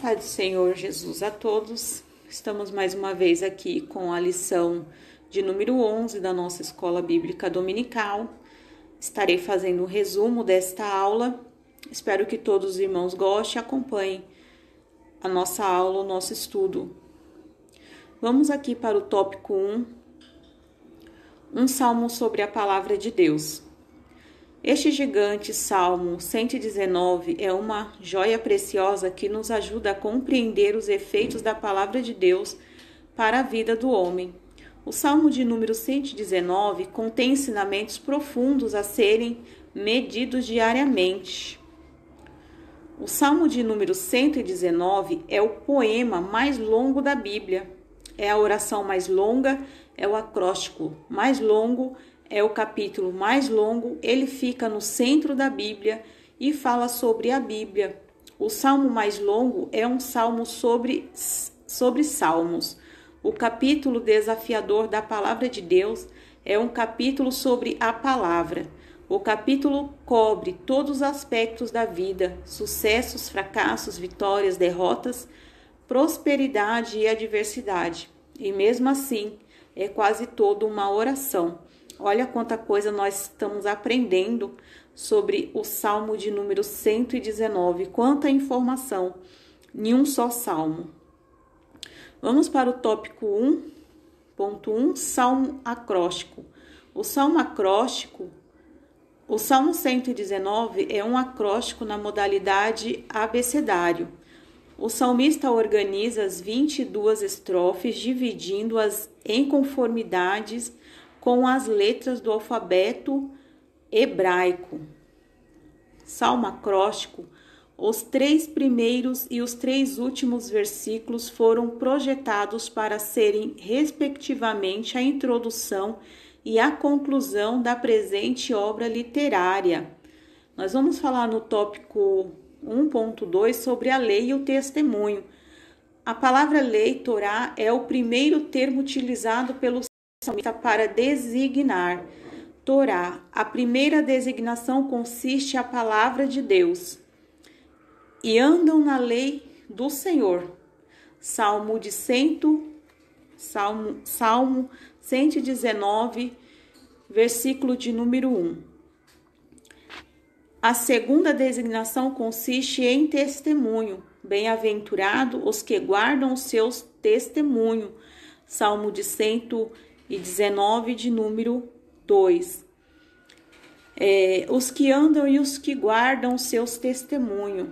paz do Senhor Jesus a todos. Estamos mais uma vez aqui com a lição de número 11 da nossa Escola Bíblica Dominical. Estarei fazendo um resumo desta aula. Espero que todos os irmãos gostem e acompanhem a nossa aula, o nosso estudo. Vamos aqui para o tópico 1, um salmo sobre a palavra de Deus. Este gigante Salmo 119 é uma joia preciosa que nos ajuda a compreender os efeitos da palavra de Deus para a vida do homem. O Salmo de número 119 contém ensinamentos profundos a serem medidos diariamente. O Salmo de número 119 é o poema mais longo da Bíblia. É a oração mais longa, é o acróstico mais longo, é o capítulo mais longo, ele fica no centro da Bíblia e fala sobre a Bíblia. O salmo mais longo é um salmo sobre salmos. O capítulo desafiador da palavra de Deus é um capítulo sobre a palavra. O capítulo cobre todos os aspectos da vida, sucessos, fracassos, vitórias, derrotas, prosperidade e adversidade. E mesmo assim, é quase todo uma oração. Olha quanta coisa nós estamos aprendendo sobre o Salmo de número 119. Quanta informação em um só salmo. Vamos para o tópico 1.1, Salmo acróstico. O Salmo acróstico, o Salmo 119 é um acróstico na modalidade abecedário. O salmista organiza as 22 estrofes, dividindo-as em conformidades com as letras do alfabeto hebraico. Salmo acróstico, os 3 primeiros e os 3 últimos versículos foram projetados para serem, respectivamente, a introdução e a conclusão da presente obra literária. Nós vamos falar no tópico 1.2 sobre a lei e o testemunho. A palavra lei, Torá, é o primeiro termo utilizado pelo salmista para designar Torá. A primeira designação consiste a palavra de Deus. E andam na lei do Senhor. Salmo 119, versículo de número 1. A segunda designação consiste em testemunho. Bem-aventurado os que guardam os seus testemunhos. Salmo de 119, de número 2. Os que andam e os que guardam os seus testemunhos.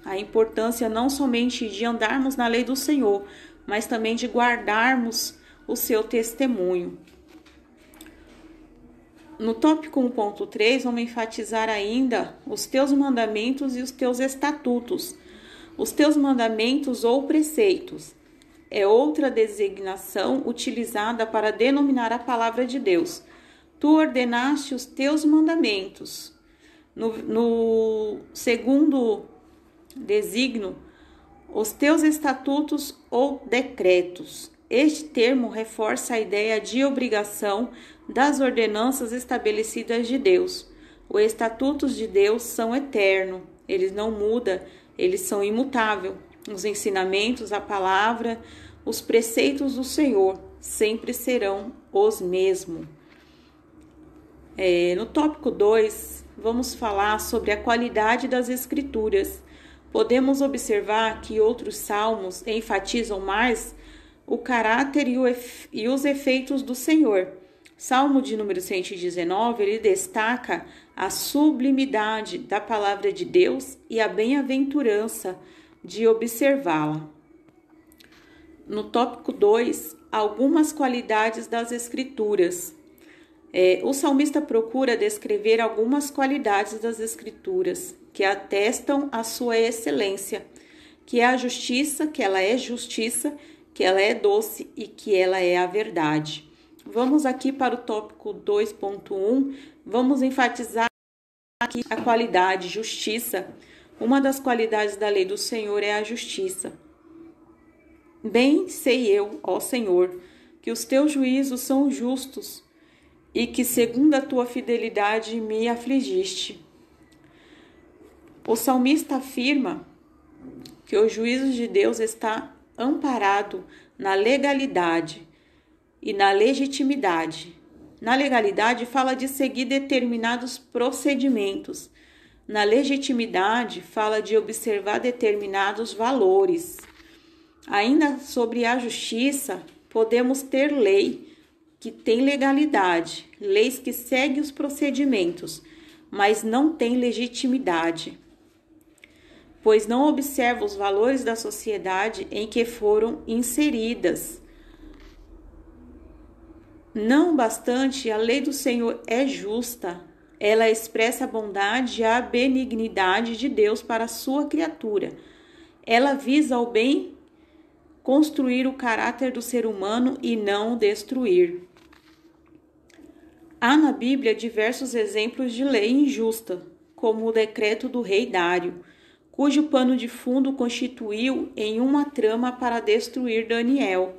A importância não somente de andarmos na lei do Senhor, mas também de guardarmos o seu testemunho. No tópico 1.3, vamos enfatizar ainda os teus mandamentos e os teus estatutos. Os teus mandamentos ou preceitos é outra designação utilizada para denominar a palavra de Deus. Tu ordenaste os teus mandamentos. No segundo designo, os teus estatutos ou decretos. Este termo reforça a ideia de obrigação das ordenanças estabelecidas de Deus. Os estatutos de Deus são eternos, eles não mudam, eles são imutáveis. Os ensinamentos, a palavra, os preceitos do Senhor sempre serão os mesmos. No tópico 2, vamos falar sobre a qualidade das Escrituras. Podemos observar que outros salmos enfatizam mais o caráter e os efeitos do Senhor. Salmo de número 119, ele destaca a sublimidade da palavra de Deus e a bem-aventurança de observá-la. No tópico 2, algumas qualidades das Escrituras. O salmista procura descrever algumas qualidades das Escrituras que atestam a sua excelência, que é a justiça, que ela é justiça, que ela é doce e que ela é a verdade. Vamos aqui para o tópico 2.1, vamos enfatizar aqui a qualidade, justiça. Uma das qualidades da lei do Senhor é a justiça. Bem sei eu, ó Senhor, que os teus juízos são justos e que segundo a tua fidelidade me afligiste. O salmista afirma que que o juízo de Deus está amparado na legalidade e na legitimidade. Na legalidade, fala de seguir determinados procedimentos. Na legitimidade, fala de observar determinados valores. Ainda sobre a justiça, podemos ter lei que tem legalidade, leis que seguem os procedimentos, mas não tem legitimidade, pois não observa os valores da sociedade em que foram inseridas. Não bastante, a lei do Senhor é justa. Ela expressa a bondade e a benignidade de Deus para a sua criatura. Ela visa o bem, construir o caráter do ser humano e não o destruir. Há na Bíblia diversos exemplos de lei injusta, como o decreto do rei Dário, cujo pano de fundo constituiu em uma trama para destruir Daniel.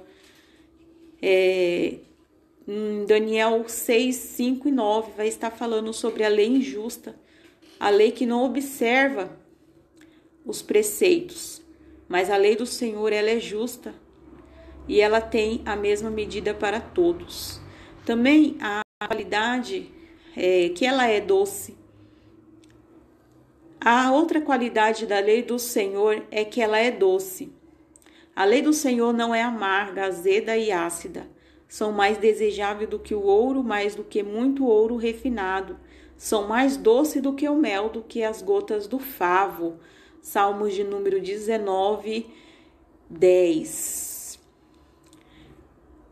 Em Daniel 6, 5 e 9 vai estar falando sobre a lei injusta, a lei que não observa os preceitos, mas a lei do Senhor ela é justa e ela tem a mesma medida para todos. Também a qualidade que ela é doce. A outra qualidade da lei do Senhor é que ela é doce. A lei do Senhor não é amarga, azeda e ácida. São mais desejáveis do que o ouro, mais do que muito ouro refinado. São mais doces do que o mel, do que as gotas do favo. Salmos de número 19, 10.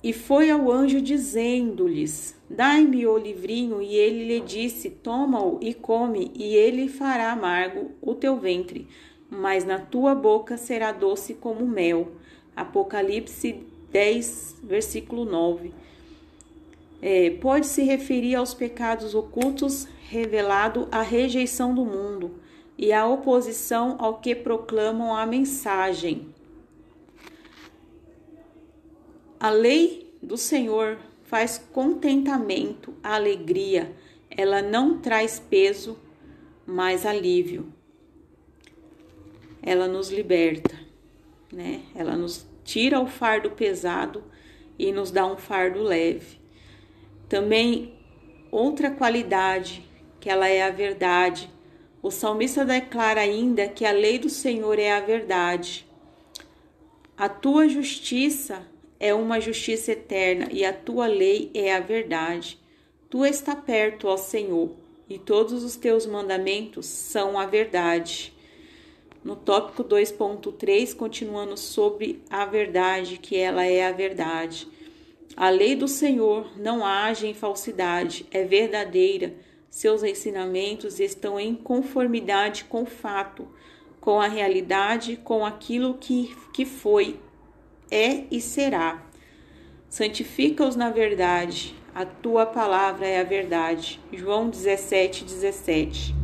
E foi ao anjo dizendo-lhes: dai-me o livrinho, e ele lhe disse: toma-o e come, e ele fará amargo o teu ventre, mas na tua boca será doce como mel. Apocalipse 10, versículo 9. Pode se referir aos pecados ocultos, revelado à rejeição do mundo e à oposição ao que proclamam a mensagem. A lei do Senhor faz contentamento, alegria. Ela não traz peso, mas alívio. Ela nos liberta, né? Ela nos tira o fardo pesado e nos dá um fardo leve. Também outra qualidade, que ela é a verdade. O salmista declara ainda que a lei do Senhor é a verdade. A tua justiça é uma justiça eterna e a tua lei é a verdade. Tu está perto, ó Senhor, e todos os teus mandamentos são a verdade. No tópico 2.3, continuando sobre a verdade, que ela é a verdade. A lei do Senhor não age em falsidade, é verdadeira. Seus ensinamentos estão em conformidade com o fato, com a realidade, com aquilo que foi, é e será. Santifica-os na verdade, a tua palavra é a verdade. João 17, 17.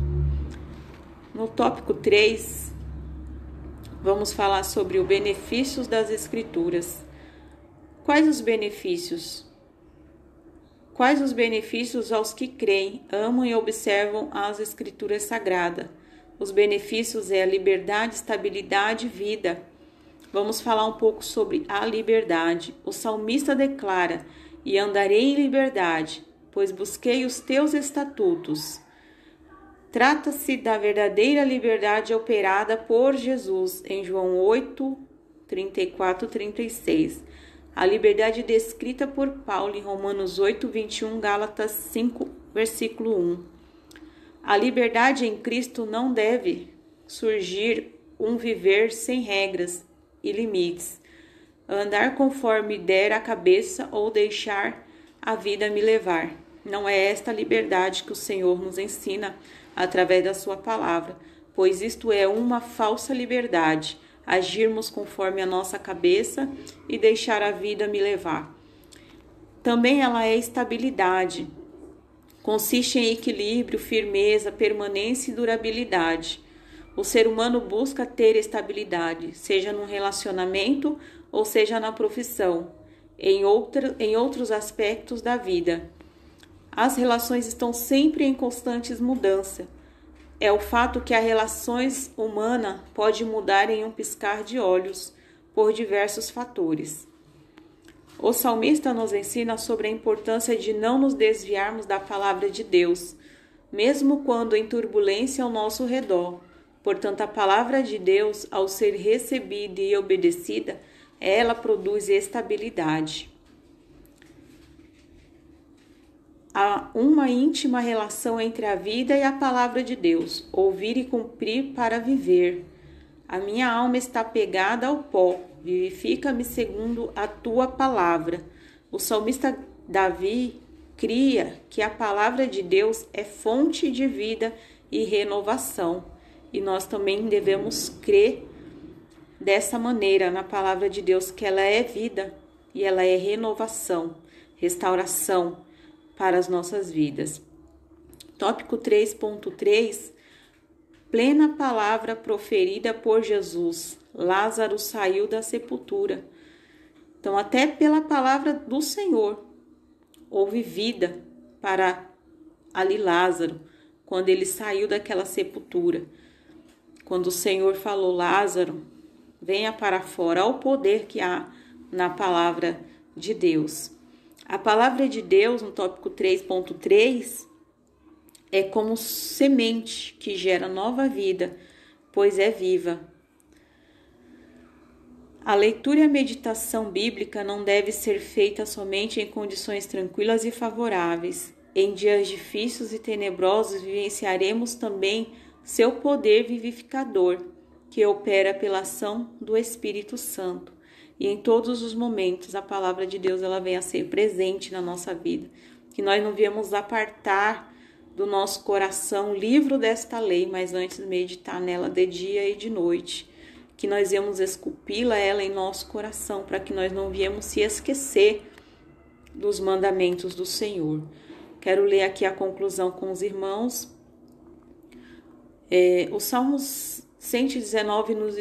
No tópico 3, vamos falar sobre os benefícios das Escrituras. Quais os benefícios? Quais os benefícios aos que creem, amam e observam as Escrituras sagradas? Os benefícios é a liberdade, estabilidade e vida. Vamos falar um pouco sobre a liberdade. O salmista declara: e andarei em liberdade, pois busquei os teus estatutos. Trata-se da verdadeira liberdade operada por Jesus, em João 8, 34, 36. A liberdade descrita por Paulo em Romanos 8, 21, Gálatas 5, versículo 1. A liberdade em Cristo não deve surgir um viver sem regras e limites, andar conforme der a cabeça ou deixar a vida me levar. Não é esta liberdade que o Senhor nos ensina através da sua palavra, pois isto é uma falsa liberdade, agirmos conforme a nossa cabeça e deixar a vida me levar. Também ela é estabilidade, consiste em equilíbrio, firmeza, permanência e durabilidade. O ser humano busca ter estabilidade, seja no relacionamento ou seja na profissão, em outros aspectos da vida. As relações estão sempre em constantes mudança. é o fato que as relações humanas podem mudar em um piscar de olhos por diversos fatores. O salmista nos ensina sobre a importância de não nos desviarmos da palavra de Deus, mesmo quando em turbulência ao nosso redor. Portanto, a palavra de Deus, ao ser recebida e obedecida, ela produz estabilidade. Há uma íntima relação entre a vida e a palavra de Deus, ouvir e cumprir para viver. A minha alma está pegada ao pó, vivifica-me segundo a tua palavra. O salmista Davi cria que a palavra de Deus é fonte de vida e renovação. E nós também devemos crer dessa maneira na palavra de Deus, que ela é vida e ela é renovação, restauração para as nossas vidas. Tópico 3.3, plena palavra proferida por Jesus. Lázaro saiu da sepultura. Então, até pela palavra do Senhor, houve vida para ali Lázaro, quando ele saiu daquela sepultura. Quando o Senhor falou, Lázaro, venha para fora, ao poder que há na palavra de Deus. A palavra de Deus, no tópico 3.3, é como semente que gera nova vida, pois é viva. A leitura e a meditação bíblica não deve ser feita somente em condições tranquilas e favoráveis. Em dias difíceis e tenebrosos, vivenciaremos também seu poder vivificador, que opera pela ação do Espírito Santo. E em todos os momentos, a palavra de Deus ela vem a ser presente na nossa vida. Que nós não viemos apartar do nosso coração o livro desta lei, mas antes meditar nela de dia e de noite. Que nós viemos esculpi-la ela em nosso coração, para que nós não viemos se esquecer dos mandamentos do Senhor. Quero ler aqui a conclusão com os irmãos. O Salmos 119 nos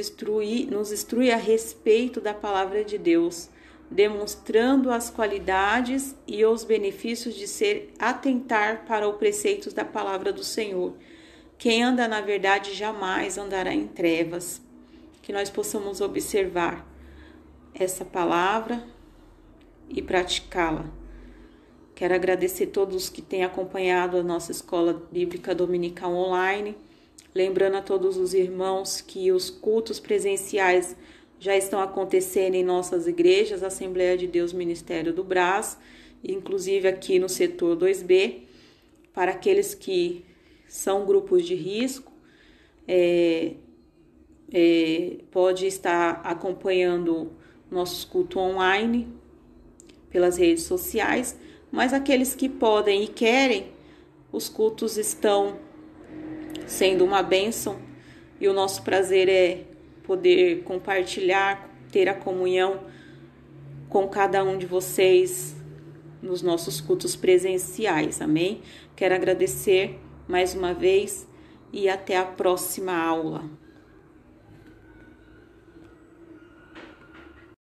instrui a respeito da palavra de Deus, demonstrando as qualidades e os benefícios de ser atentar para os preceitos da palavra do Senhor. Quem anda na verdade jamais andará em trevas. Que nós possamos observar essa palavra e praticá-la. Quero agradecer a todos que têm acompanhado a nossa Escola Bíblica Dominical Online. Lembrando a todos os irmãos que os cultos presenciais já estão acontecendo em nossas igrejas, Assembleia de Deus Ministério do Brás, inclusive aqui no setor 2B, para aqueles que são grupos de risco, pode estar acompanhando nossos cultos online pelas redes sociais, mas aqueles que podem e querem, os cultos estão sendo uma bênção e o nosso prazer é poder compartilhar, ter a comunhão com cada um de vocês nos nossos cultos presenciais, amém? Quero agradecer mais uma vez e até a próxima aula.